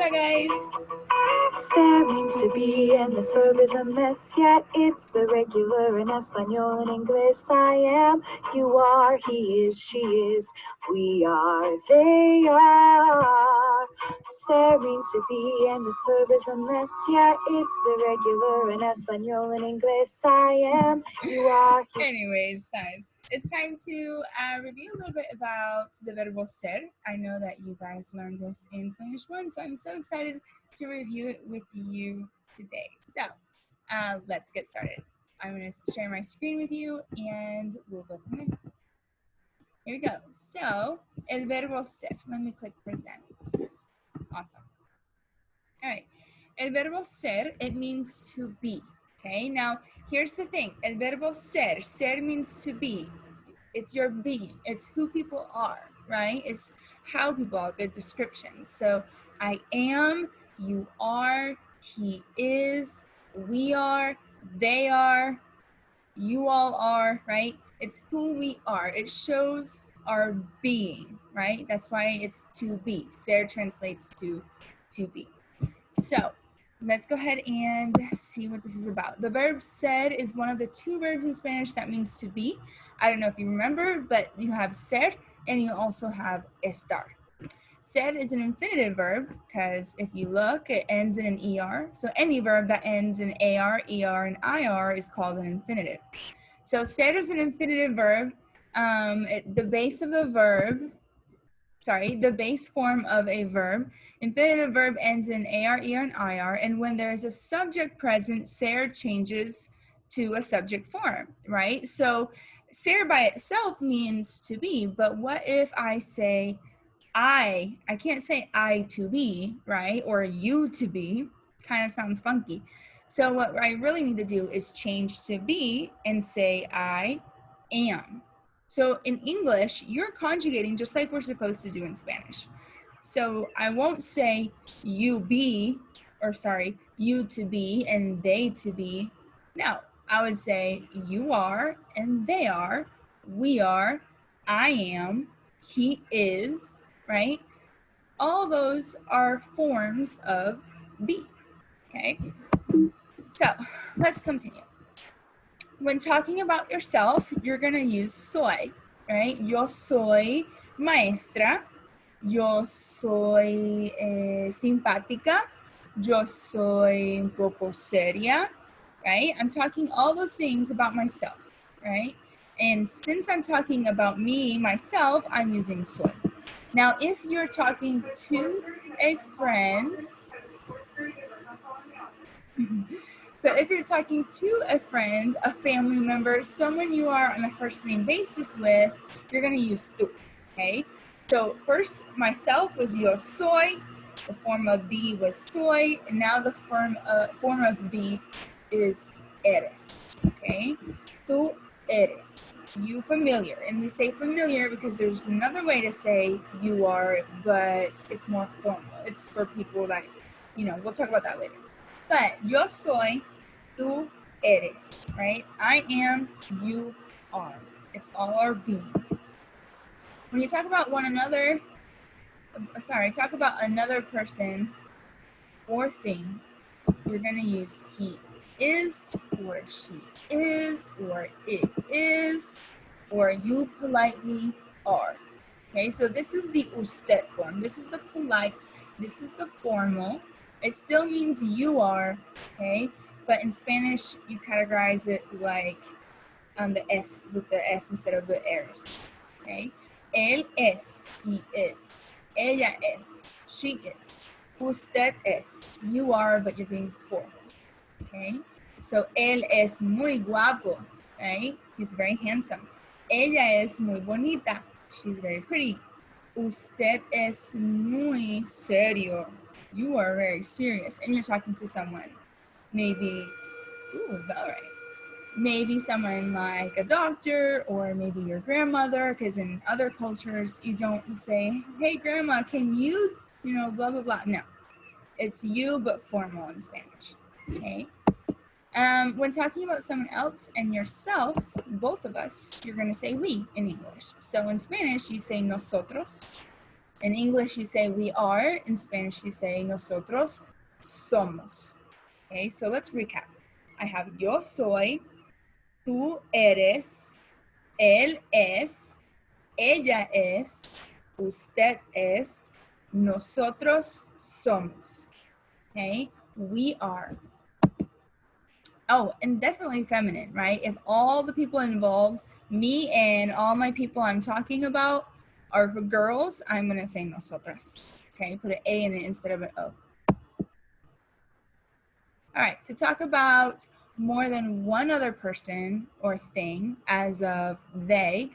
Hola guys! Ser means to be, and this verb is a mess, yet it's irregular in Espanol and English. I am, you are, he is, she is, we are, they are. Ser means to be, and this verb is a mess, yet it's irregular in Espanol and English. I am, you are, he. Anyways, guys, it's time to review a little bit about the verbo ser. I know that you guys learned this in Spanish 1, so I'm so excited to review it with you today. So let's get started. I'm going to share my screen with you and we'll go from there. Here we go. So, el verbo ser. Let me click present. Awesome. All right. El verbo ser, it means to be. Okay, now here's the thing. El verbo ser. Ser means to be. It's your being. It's who people are, right? It's how people are, the description. So I am, you are, he is, we are, they are, you all are, right? It's who we are. It shows our being, right? That's why it's to be. Ser translates to be. So let's go ahead and see what this is about. The verb ser is one of the two verbs in Spanish that means to be. I don't know if you remember, but you have ser and you also have estar. Ser is an infinitive verb because if you look, it ends in an ER. So any verb that ends in AR, ER, and IR is called an infinitive. So ser is an infinitive verb. The base form of a verb. Infinitive verb ends in AR, ER, and IR. And when there's a subject present, ser changes to a subject form, right? So ser by itself means to be, but what if I say I can't say I to be, right? Or you to be, kind of sounds funky. So what I really need to do is change to be and say I am. So in English, you're conjugating just like we're supposed to do in Spanish. So I won't say you be, or sorry, you to be and they to be. No, I would say you are and they are, we are, I am, he is, right? All those are forms of be, okay? So let's continue. When talking about yourself, you're gonna use soy, right? Yo soy maestra, yo soy simpática, yo soy un poco seria, right? I'm talking all those things about myself, right? And since I'm talking about me, myself, I'm using soy. Now, if you're talking to a friend, so if you're talking to a friend, a family member, someone you are on a first name basis with, you're gonna use tú, okay? So first, myself was yo soy, the form of be was soy, and now the form of be is eres, okay? Tú eres, you familiar. And we say familiar because there's another way to say you are, but it's more formal. It's for people that, we'll talk about that later. But yo soy, tú eres, right? I am, you are. It's all our being. When you talk about talk about another person or thing, you're gonna use he is, or she is, or it is, or you politely are. Okay, so this is the usted form. This is the polite, this is the formal. It still means you are, okay? But in Spanish, you categorize it like the S, with the S instead of the eres, okay? Él es, he is. Ella es, she is. Usted es, you are, but you're being formal, okay? So, él es muy guapo, right? He's very handsome. Ella es muy bonita. She's very pretty. Usted es muy serio. You are very serious. And you're talking to someone. Maybe, all right. Maybe someone like a doctor, or maybe your grandmother, because in other cultures, you don't say, hey, grandma, can you, blah, blah, blah. No, it's you, but formal in Spanish, okay? When talking about someone else and yourself, both of us, you're going to say we in English. So in Spanish, you say nosotros. In English, you say we are. In Spanish, you say nosotros somos. Okay, so let's recap. I have yo soy, tú eres, él es, ella es, usted es, nosotros somos. Okay, we are. Oh, and definitely feminine, right? If all the people involved, me and all my people I'm talking about are for girls, I'm gonna say nosotras. Okay, put an A in it instead of an O. All right, to talk about more than one other person or thing as of they,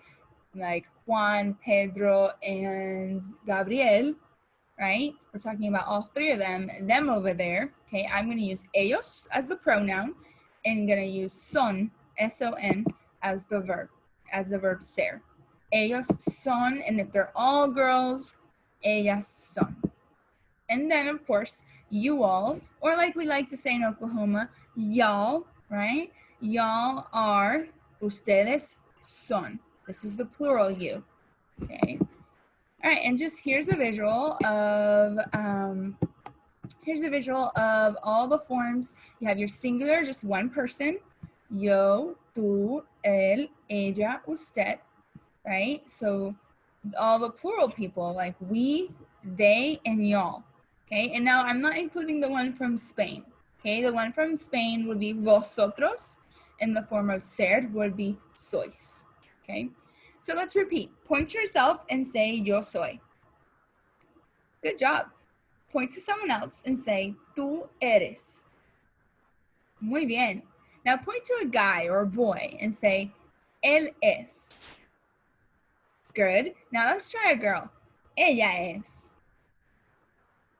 like Juan, Pedro, and Gabriel, right? We're talking about all three of them over there. Okay, I'm gonna use ellos as the pronoun and gonna use son, S-O-N, as the verb ser. Ellos son, and if they're all girls, ellas son. And then of course, you all, or like we like to say in Oklahoma, y'all, right? Y'all are, ustedes son. This is the plural you, okay? All right, and just here's a visual of all the forms. You have your singular, just one person, yo, tú, él, ella, usted, right? So all the plural people like we, they, and y'all. Okay, and now I'm not including the one from Spain. Okay, the one from Spain would be vosotros, and the form of ser would be sois. Okay, so let's repeat. Point to yourself and say yo soy. Good job. Point to someone else and say tú eres. Muy bien. Now point to a guy or a boy and say él es. Good. Now let's try a girl. Ella es.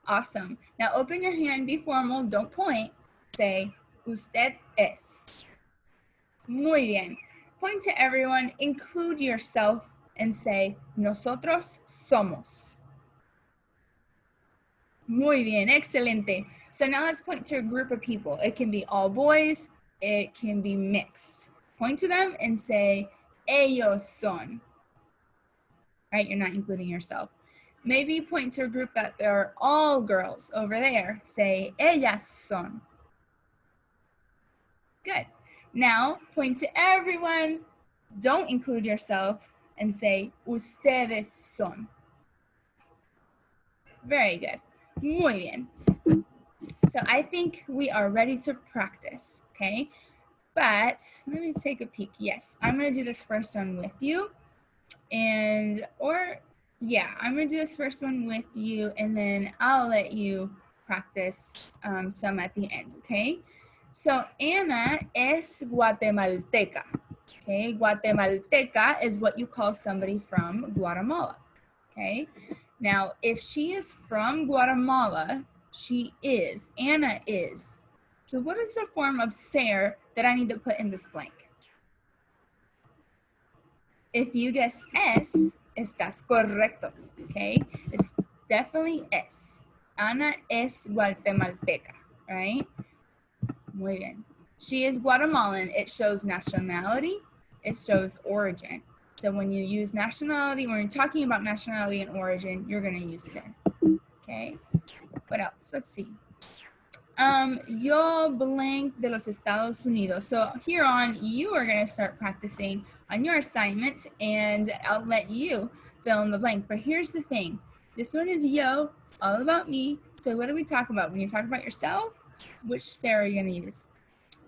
Awesome. Now open your hand, be formal, don't point. Say, usted es. Muy bien. Point to everyone, include yourself, and say, nosotros somos. Muy bien, excelente. So now let's point to a group of people. It can be all boys, it can be mixed. Point to them and say, ellos son. Right, you're not including yourself. Maybe point to a group that they're all girls over there. Say, ellas son. Good. Now, point to everyone. Don't include yourself and say, ustedes son. Very good. Muy bien. So I think we are ready to practice, okay? But let me take a peek. Yes, I'm going to do this first one with you. I'm gonna do this first one with you, and then I'll let you practice some at the end, okay? So Ana es guatemalteca, okay? Guatemalteca is what you call somebody from Guatemala, okay? Now, if she is from Guatemala, Ana is. So what is the form of ser that I need to put in this blank? If you guess es, estás correcto, okay? It's definitely es. Ana es guatemalteca, right? Muy bien. She is Guatemalan. It shows nationality. It shows origin. So when you use nationality, when you're talking about nationality and origin, you're going to use ser, okay? What else? Let's see. Yo blank de los Estados Unidos. So here on, you are going to start practicing on your assignment, and I'll let you fill in the blank. But here's the thing. This one is yo. It's all about me. So what do we talk about? When you talk about yourself, which Sarah are you going to use?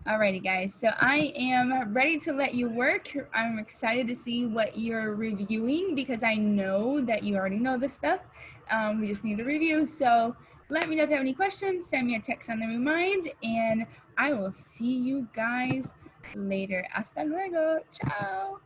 Alrighty, guys. So I am ready to let you work. I'm excited to see what you're reviewing because I know that you already know this stuff. We just need the review. So let me know if you have any questions. Send me a text on the remind, and I will see you guys later. Hasta luego. Ciao.